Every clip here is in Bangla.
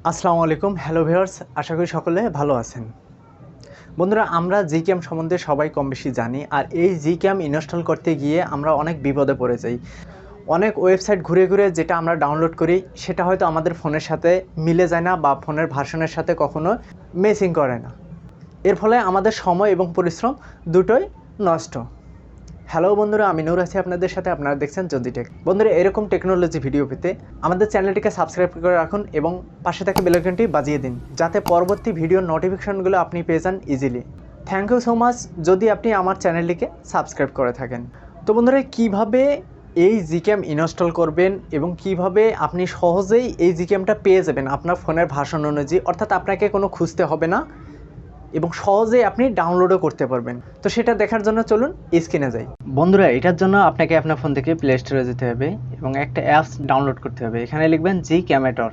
আসসালামু আলাইকুম, হ্যালো ভিউয়ার্স, আশা করি সকলে ভালো আছেন। বন্ধুরা, আমরা জিক্যাম সম্বন্ধে সবাই কম বেশি জানি, আর এই জিক্যাম ইনস্টল করতে গিয়ে আমরা অনেক বিপদে পড়ে যাই। অনেক ওয়েবসাইট ঘুরে ঘুরে যেটা আমরা ডাউনলোড করি সেটা হয়তো আমাদের ফোনের সাথে মিলে যায় না বা ফোনের ভার্সনের সাথে কখনো ম্যাচিং করে না। এর ফলে আমাদের সময় এবং পরিশ্রম দুটোই নষ্ট। হ্যালো বন্ধুরা, আমি নূর আছি আপনাদের সাথে। আপনারা দেখছেন জ্যোতি টেক। বন্ধুরা, এরকম টেকনোলজি ভিডিও পেতে আমাদের চ্যানেলটিকে সাবস্ক্রাইব করে রাখুন এবং পাশে থাকা বেল আইকনটি বাজিয়ে দিন, যাতে পরবর্তী ভিডিওর নোটিফিকেশনগুলো আপনি পেয়ে যান easily. Thank you so much যদি আপনি আমার চ্যানেলটিকে সাবস্ক্রাইব করে থাকেন। তো বন্ধুরা, কিভাবে এই জিক্যাম ইনস্টল করবেন এবং কিভাবে আপনি সহজেই এই জিক্যামটা পেয়ে যাবেন আপনার ফোনের ভার্সন অনুযায়ী, অর্থাৎ আপনাকে কোনো খুঁজতে হবে না এবং সহজেই আপনি ডাউনলোডও করতে পারবেন। তো সেটা দেখার জন্য চলুন স্ক্রিনে যাই। বন্ধুরা, এটার জন্য আপনাকে আপনার ফোন থেকে প্লে স্টোরে যেতে হবে এবং একটা অ্যাপস ডাউনলোড করতে হবে। এখানে লিখবেন জিক্যামেটর।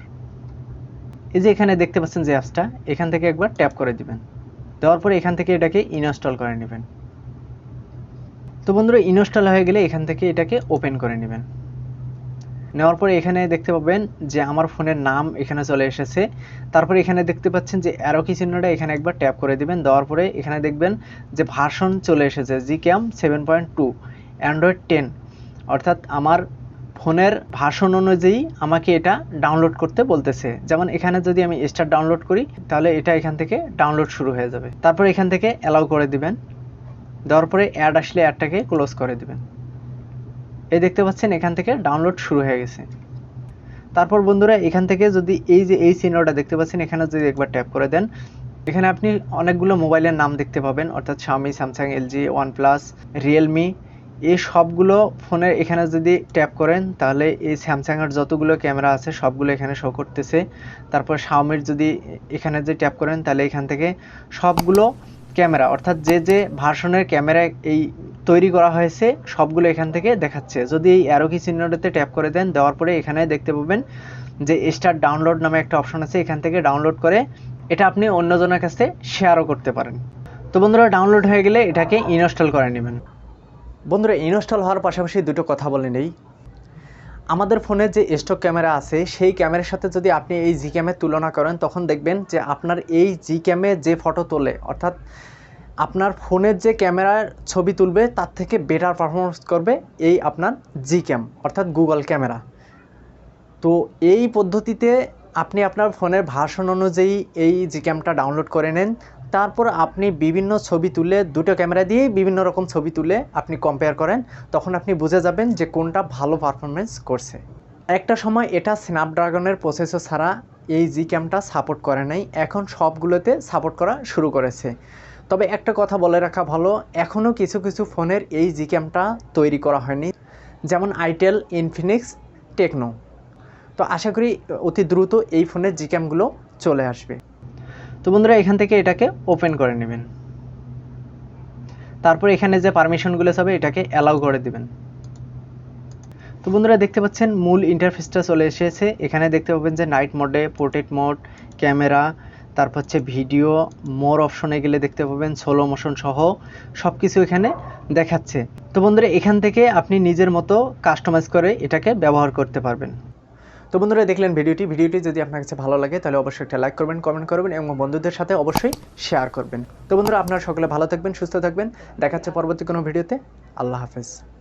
এই যে এখানে দেখতে পাচ্ছেন যে অ্যাপসটা, এখান থেকে একবার ট্যাপ করে দিবেন। দেওয়ার পরে এখান থেকে এটাকে ইনস্টল করে নেবেন। তো বন্ধুরা, ইনস্টল হয়ে গেলে এখান থেকে এটাকে ওপেন করে নেবেন। নেওয়ার পরে এখানে দেখতে পাবেন যে আমার ফোনের নাম এখানে চলে এসেছে। তারপরে এখানে দেখতে পাচ্ছেন যে অ্যারো কি চিহ্নটা, এখানে একবার ট্যাপ করে দিবেন। দেওয়ার পরে এখানে দেখবেন যে ভার্সন চলে এসেছে জিক্যাম 7.2 অ্যান্ড্রয়েড 10, অর্থাৎ আমার ফোনের ভার্সন অনুযায়ী আমাকে এটা ডাউনলোড করতে বলতেছে। যেমন এখানে যদি আমি স্টার্ট ডাউনলোড করি তাহলে এটা এখান থেকে ডাউনলোড শুরু হয়ে যাবে। তারপরে এখান থেকে অ্যালাউ করে দিবেন। দেওয়ার পরে অ্যাড আসলে অ্যাডটাকে ক্লোজ করে দিবেন। এই দেখতে পাচ্ছেন এখান থেকে ডাউনলোড শুরু হয়ে গেছে। তারপর বন্ধুরা, এখান থেকে যদি এই যে এই চিহ্নটা দেখতে পাচ্ছেন, এখানে যদি একবার ট্যাপ করে দেন, এখানে আপনি অনেকগুলো মোবাইলের নাম দেখতে পাবেন, অর্থাৎ Xiaomi, Samsung, LG, OnePlus, Realme, এই সবগুলো ফোনের এখানে যদি ট্যাপ করেন তাহলে এই স্যামসাংয়ের যতগুলো ক্যামেরা আছে সবগুলো এখানে শো করতেছে। তারপর Xiaomiর যদি এখানে যে ট্যাপ করেন তাহলে এখান থেকে সবগুলো ক্যামেরা, অর্থাৎ যে যে ভার্সনের ক্যামেরা এই তৈরি করা হয়েছে সবগুলো এখান থেকে দেখাচ্ছে। যদি এই অ্যারো কি চিহ্নটাতে ট্যাপ করে দেন, দেওয়ার পরে এখানে দেখতে পাবেন যে স্টার্ট ডাউনলোড নামে একটা অপশন আছে, এখান থেকে ডাউনলোড করে এটা আপনি অন্যজনের কাছে শেয়ারও করতে পারেন। তো বন্ধুরা, ডাউনলোড হয়ে গেলে এটাকে ইনস্টল করে নেবেন। বন্ধুরা, ইনস্টল হওয়ার পাশাপাশি দুটো কথা বলে নেই। আমাদের ফোনের যে স্টক ক্যামেরা আছে সেই ক্যামেরার সাথে যদি আপনি এই জিক্যামের তুলনা করেন, তখন দেখবেন যে আপনার এই জিক্যামে যে ফটো তোলে, অর্থাৎ আপনার ফোনের যে ক্যামেরার ছবি তুলবে তার থেকে বেটার পারফরমেন্স করবে এই আপনার জিক্যাম, অর্থাৎ গুগল ক্যামেরা। তো এই পদ্ধতিতে আপনি আপনার ফোনের ভার্সন অনুযায়ী এই জিক্যামটা ডাউনলোড করে নেন। তারপর আপনি বিভিন্ন ছবি তুলে, দুটো ক্যামেরা দিয়েই বিভিন্ন রকম ছবি তুলে আপনি কম্পেয়ার করেন, তখন আপনি বুঝে যাবেন যে কোনটা ভালো পারফরমেন্স করছে। একটা সময় এটা স্ন্যাপড্রাগনের প্রসেসর ছাড়া এই জিক্যামটা সাপোর্ট করে নাই, এখন সবগুলোতে সাপোর্ট করা শুরু করেছে। তবে একটা কথা বলে রাখা ভালো, এখনও কিছু কিছু ফোনের এই জিক্যামটা তৈরি করা হয়নি, যেমন আইটেল, ইনফিনিক্স, টেকনো। তো আশা করি অতি দ্রুত এই ফোনের জিক্যামগুলো চলে আসবে। তো বন্ধুরা, এখান থেকে এটাকে ওপেন করে নেবেন। তারপর এখানে যে পারমিশনগুলো হবে এটাকে অ্যালাউ করে দিবেন। তো বন্ধুরা, দেখতে পাচ্ছেন মূল ইন্টারফেসটা চলে এসেছে। এখানে দেখতে পাবেন যে নাইট মোডে, পোর্ট্রেট মোড, ক্যামেরা, তারপর হচ্ছে ভিডিও, মোর অপশনে গেলে দেখতে পাবেন স্লো মোশন সহ সব কিছু এখানে দেখাচ্ছে। তো বন্ধুরা, এখান থেকে আপনি নিজের মতো কাস্টমাইজ করে এটাকে ব্যবহার করতে পারবেন। তো বন্ধুরা, দেখলেন ভিডিওটি যদি আপনার কাছে ভালো লাগে তাহলে অবশ্যই একটা লাইক করবেন, কমেন্ট করবেন এবং বন্ধুদের সাথে অবশ্যই শেয়ার করবেন। তো বন্ধুরা, আপনারা সকলে ভালো থাকবেন, সুস্থ থাকবেন। দেখা হচ্ছে পরবর্তী কোনো ভিডিওতে। আল্লাহ হাফেজ।